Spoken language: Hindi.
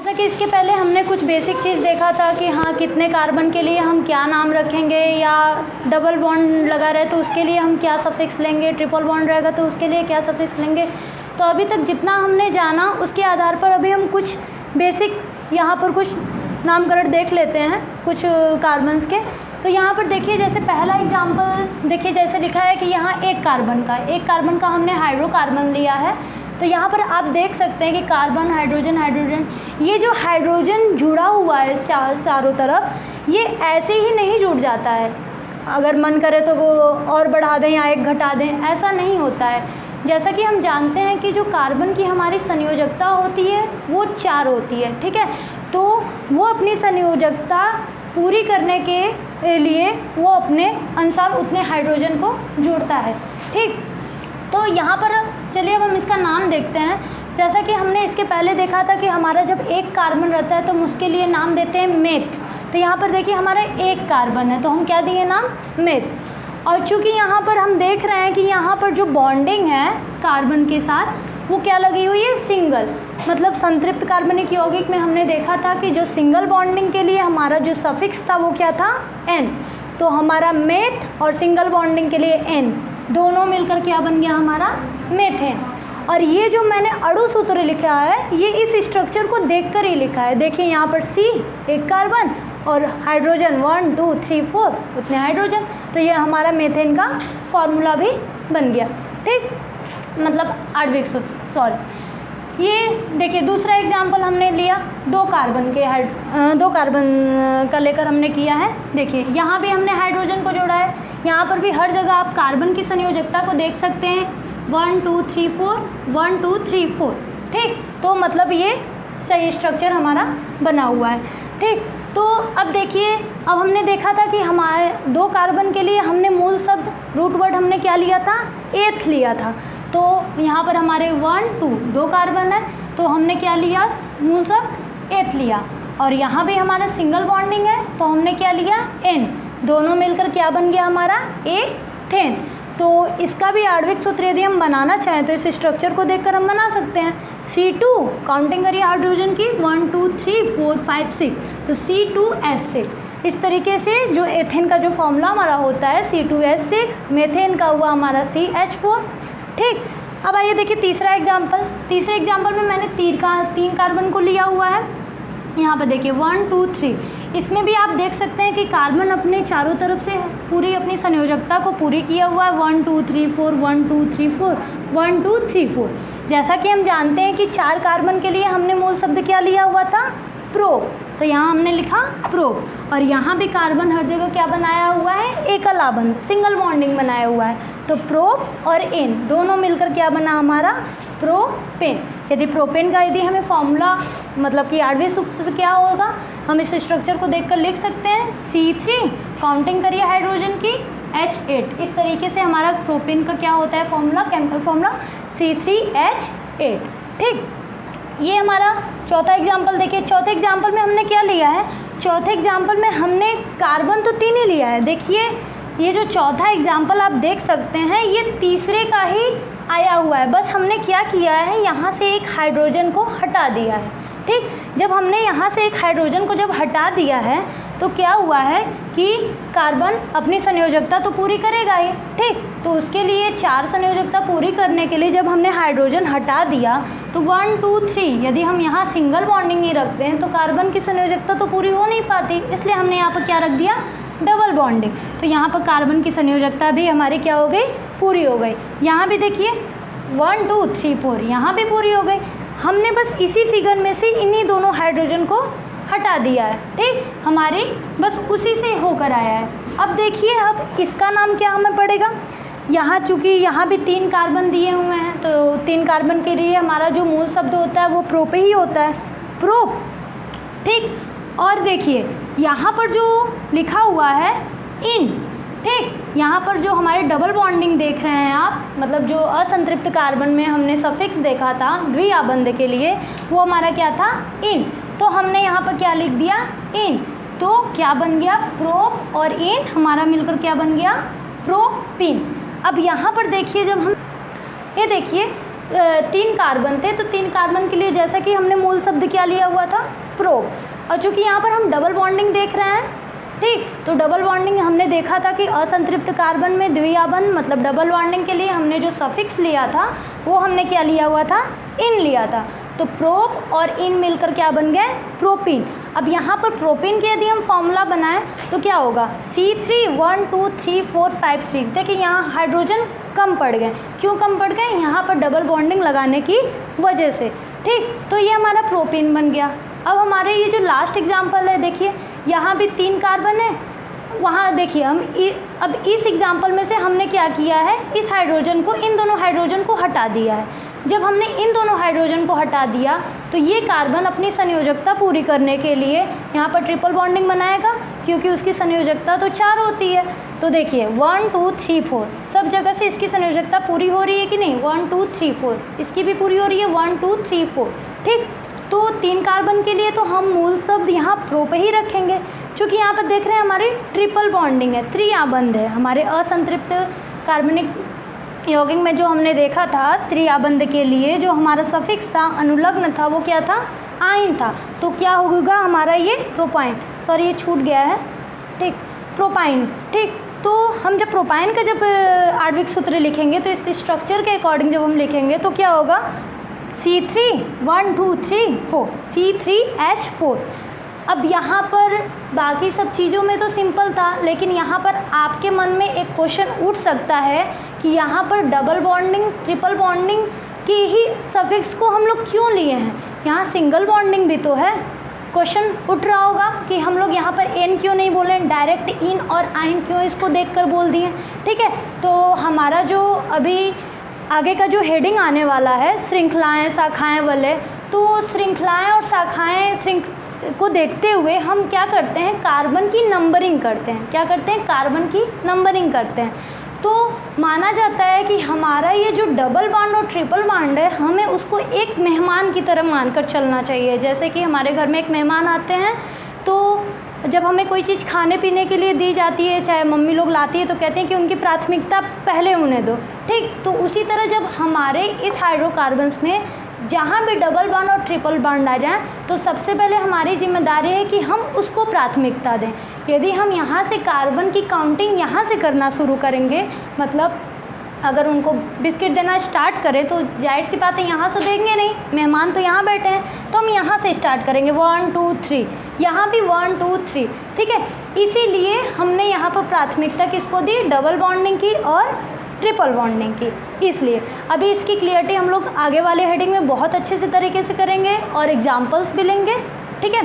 जैसा कि इसके पहले हमने कुछ बेसिक चीज़ देखा था कि हाँ कितने कार्बन के लिए हम क्या नाम रखेंगे, या डबल बॉन्ड लगा रहे तो उसके लिए हम क्या सफिक्स लेंगे, ट्रिपल बॉन्ड रहेगा तो उसके लिए क्या सफिक्स लेंगे। तो अभी तक जितना हमने जाना उसके आधार पर अभी हम कुछ बेसिक यहाँ पर कुछ नामकरण देख लेते हैं कुछ कार्बन्स के। तो यहाँ पर देखिए, जैसे पहला एग्जाम्पल देखिए, जैसे लिखा है कि यहाँ एक कार्बन का हमने हाइड्रोकार्बन लिया है। तो यहाँ पर आप देख सकते हैं कि कार्बन, हाइड्रोजन, ये जो हाइड्रोजन जुड़ा हुआ है चारों तरफ, ये ऐसे ही नहीं जुड़ जाता है। अगर मन करे तो वो और बढ़ा दें या एक घटा दें, ऐसा नहीं होता है। जैसा कि हम जानते हैं कि जो कार्बन की हमारी संयोजकता होती है वो 4 होती है, ठीक है। तो वो अपनी संयोजकता पूरी करने के लिए वो अपने अनुसार उतने हाइड्रोजन को जोड़ता है, ठीक। तो यहाँ पर चलिए अब हम इसका नाम देखते हैं। जैसा कि हमने इसके पहले देखा था कि हमारा जब एक कार्बन रहता है तो हम उसके लिए नाम देते हैं मेथ। तो यहाँ पर देखिए हमारा एक कार्बन है तो हम क्या दिए नाम, मेथ। और चूँकि यहाँ पर हम देख रहे हैं कि यहाँ पर जो बॉन्डिंग है कार्बन के साथ वो क्या लगी हुई है, सिंगल। मतलब संतृप्त कार्बनिक यौगिक में हमने देखा था कि जो सिंगल बॉन्डिंग के लिए हमारा जो सफिक्स था वो क्या था, एन। तो हमारा मेथ और सिंगल बॉन्डिंग के लिए एन, दोनों मिलकर क्या बन गया हमारा, मेथेन। और ये जो मैंने अणु सूत्र लिखा है ये इस स्ट्रक्चर को देखकर ही लिखा है। देखिए यहाँ पर C एक कार्बन और हाइड्रोजन 1 2 3 4 उतने हाइड्रोजन, तो ये हमारा मेथेन का फॉर्मूला भी बन गया, ठीक। मतलब आणविक सूत्र, सॉरी। ये देखिए दूसरा एग्जाम्पल हमने लिया, दो कार्बन का लेकर हमने किया है। देखिए यहाँ भी हमने हाइड्रोजन को जोड़ा है। यहाँ पर भी हर जगह आप कार्बन की संयोजकता को देख सकते हैं, 1 2 3 4 1 2 3 4, ठीक। तो मतलब ये सही स्ट्रक्चर हमारा बना हुआ है, ठीक। तो अब देखिए, अब हमने देखा था कि हमारे दो कार्बन के लिए हमने मूल शब्द रूट वर्ड हमने क्या लिया था, एथ लिया था। तो यहाँ पर हमारे 1 2 दो कार्बन है तो हमने क्या लिया, मूल शब्द एथ लिया। और यहाँ भी हमारा सिंगल बॉन्डिंग है तो हमने क्या लिया, एन। दोनों मिलकर क्या बन गया हमारा, एथेन। तो इसका भी आणविक सूत्र यदि हम बनाना चाहें तो इस स्ट्रक्चर को देखकर हम बना सकते हैं। C2 काउंटिंग करिए हाइड्रोजन की, 1 2 3 4 5 6, तो C2H6। इस तरीके से जो एथेन का जो फॉर्मूला हमारा होता है C2H6, मेथेन का हुआ हमारा CH4, ठीक। अब आइए देखिए तीसरा एग्जाम्पल। तीसरे एग्जाम्पल में मैंने 3 कार्बन को लिया हुआ है। यहाँ पर देखिए 1 2 3, इसमें भी आप देख सकते हैं कि कार्बन अपने चारों तरफ से पूरी अपनी संयोजकता को पूरी किया हुआ है, 1 2 3 4 1 2 3 4 1 2 3 4। जैसा कि हम जानते हैं कि 4 कार्बन के लिए हमने मूल शब्द क्या लिया हुआ था, प्रोप। तो यहाँ हमने लिखा प्रोप। और यहाँ भी कार्बन हर जगह क्या बनाया हुआ है, एकल आबंध, सिंगल बॉन्डिंग बनाया हुआ है। तो प्रोप और एन दोनों मिलकर क्या बना हमारा, प्रोपेन। यदि प्रोपेन का यदि हमें फॉर्मूला मतलब कि आणविक सूत्र क्या होगा, हम इस स्ट्रक्चर को देखकर लिख सकते हैं, C3 काउंटिंग करिए हाइड्रोजन की, H8। इस तरीके से हमारा प्रोपेन का क्या होता है फॉर्मूला, केमिकल फॉर्मूला C3H8, ठीक। ये हमारा चौथा एग्जाम्पल। देखिए चौथे एग्जाम्पल में हमने क्या लिया है, चौथे एग्जाम्पल में हमने कार्बन तो 3 ही लिया है। देखिए ये जो चौथा एग्जाम्पल आप देख सकते हैं ये तीसरे का ही आया हुआ है, बस हमने क्या किया है, यहाँ से एक हाइड्रोजन को हटा दिया है, ठीक। जब हमने यहाँ से एक हाइड्रोजन को जब हटा दिया है तो क्या हुआ है कि कार्बन अपनी संयोजकता तो पूरी करेगा ही, ठीक। तो उसके लिए 4 संयोजकता पूरी करने के लिए जब हमने हाइड्रोजन हटा दिया तो 1 2 3 यदि हम यहाँ सिंगल बॉन्डिंग ही रखते हैं तो कार्बन की संयोजकता तो पूरी हो नहीं पाती, इसलिए हमने यहाँ पर क्या रख दिया, डबल बॉन्डिंग। तो यहाँ पर कार्बन की संयोजकता भी हमारी क्या हो गई, पूरी हो गई। यहाँ भी देखिए 1 2 3 4 यहाँ भी पूरी हो गई। हमने बस इसी फिगर में से इन्हीं दोनों हाइड्रोजन को हटा दिया है, ठीक। हमारी बस उसी से होकर आया है। अब देखिए अब इसका नाम क्या हमें पड़ेगा, यहाँ चूँकि यहाँ भी 3 कार्बन दिए हुए हैं तो 3 कार्बन के लिए हमारा जो मूल शब्द होता है वो प्रोप ही होता है, प्रोप, ठीक। और देखिए यहाँ पर जो लिखा हुआ है इन, ठीक। यहाँ पर जो हमारे डबल बॉन्डिंग देख रहे हैं आप, मतलब जो असंतृप्त कार्बन में हमने सफिक्स देखा था द्विआबंध के लिए, वो हमारा क्या था, इन। तो हमने यहाँ पर क्या लिख दिया, इन। तो क्या बन गया, प्रोप और इन हमारा मिलकर क्या बन गया, प्रोपिन। अब यहाँ पर देखिए जब हम ये देखिए 3 कार्बन थे, तो 3 कार्बन के लिए जैसा कि हमने मूल शब्द क्या लिया हुआ था, प्रोप। और चूँकि यहाँ पर हम डबल बॉन्डिंग देख रहे हैं, ठीक, तो डबल बॉन्डिंग हमने देखा था कि असंतृप्त कार्बन में द्विआबंध, मतलब डबल बॉन्डिंग के लिए हमने जो सफिक्स लिया था वो हमने क्या लिया हुआ था, इन लिया था। तो प्रोप और इन मिलकर क्या बन गए, प्रोपीन। अब यहाँ पर प्रोपीन के यदि हम फॉर्मूला बनाएं तो क्या होगा, C3 1 2 3 4 5 6। देखिए यहाँ हाइड्रोजन कम पड़ गए, क्यों कम पड़ गए, यहाँ पर डबल बॉन्डिंग लगाने की वजह से, ठीक। तो ये हमारा प्रोपीन बन गया। अब हमारे ये जो लास्ट एग्जाम्पल है, देखिए यहाँ भी 3 कार्बन है, वहाँ देखिए हम अब इस एग्जाम्पल में से हमने क्या किया है, इस हाइड्रोजन को, इन दोनों हाइड्रोजन को हटा दिया है। जब हमने इन दोनों हाइड्रोजन को हटा दिया तो ये कार्बन अपनी संयोजकता पूरी करने के लिए यहाँ पर ट्रिपल बॉन्डिंग बनाएगा, क्योंकि उसकी संयोजकता तो 4 होती है। तो देखिए 1 2 3 4 सब जगह से इसकी संयोजकता पूरी हो रही है कि नहीं, 1 2 3 4 इसकी भी पूरी हो रही है, 1 2 3 4, ठीक। तो 3 कार्बन के लिए तो हम मूल शब्द यहाँ प्रोप ही रखेंगे, क्योंकि यहाँ पर देख रहे हैं हमारी ट्रिपल बॉन्डिंग है, त्रिआबंध है। हमारे असंतृप्त कार्बनिक यौगिक में जो हमने देखा था त्रिआबंध के लिए जो हमारा सफिक्स था, अनुलग्न था, वो क्या था, आइन था। तो क्या होगा हमारा ये प्रोपाइन, सॉरी ये छूट गया है, ठीक, प्रोपाइन, ठीक। तो हम जब प्रोपाइन का जब आणविक सूत्र लिखेंगे तो इस स्ट्रक्चर के अकॉर्डिंग जब हम लिखेंगे तो क्या होगा, C3 1 2 3 4 C3H4। अब यहाँ पर बाकी सब चीज़ों में तो सिंपल था, लेकिन यहाँ पर आपके मन में एक क्वेश्चन उठ सकता है कि यहाँ पर डबल बॉन्डिंग ट्रिपल बॉन्डिंग के ही सफिक्स को हम लोग क्यों लिए हैं, यहाँ सिंगल बॉन्डिंग भी तो है। क्वेश्चन उठ रहा होगा कि हम लोग यहाँ पर एन क्यों नहीं बोले, डायरेक्ट इन और आइन क्यों इसको देखकर बोल दिए, ठीक है। तो हमारा जो अभी आगे का जो हेडिंग आने वाला है, श्रृंखलाएं शाखाएं वाले, तो श्रृंखलाएं और शाखाएं को देखते हुए हम क्या करते हैं, कार्बन की नंबरिंग करते हैं। क्या करते हैं, कार्बन की नंबरिंग करते हैं। तो माना जाता है कि हमारा ये जो डबल बॉन्ड और ट्रिपल बॉन्ड है, हमें उसको एक मेहमान की तरह मानकर चलना चाहिए। जैसे कि हमारे घर में एक मेहमान आते हैं, तो जब हमें कोई चीज़ खाने पीने के लिए दी जाती है, चाहे मम्मी लोग लाती है, तो कहते हैं कि उनकी प्राथमिकता पहले उन्हें दो, ठीक। तो उसी तरह जब हमारे इस हाइड्रोकार्बन्स में जहाँ भी डबल बॉन्ड और ट्रिपल बॉन्ड आ जाए तो सबसे पहले हमारी जिम्मेदारी है कि हम उसको प्राथमिकता दें। यदि हम यहाँ से कार्बन की काउंटिंग यहाँ से करना शुरू करेंगे, मतलब अगर उनको बिस्किट देना स्टार्ट करें तो जाहिर सी बात है यहाँ से देंगे नहीं, मेहमान तो यहाँ बैठे हैं, तो हम यहाँ से स्टार्ट करेंगे 1 2 3, यहाँ भी 1 2 3, ठीक है। इसीलिए हमने यहाँ पर प्राथमिकता किसको दी, डबल बॉन्डिंग की और ट्रिपल बॉन्डिंग की। इसलिए अभी इसकी क्लियरिटी हम लोग आगे वाले हेडिंग में बहुत अच्छे से तरीके से करेंगे और एग्जाम्पल्स भी लेंगे, ठीक है।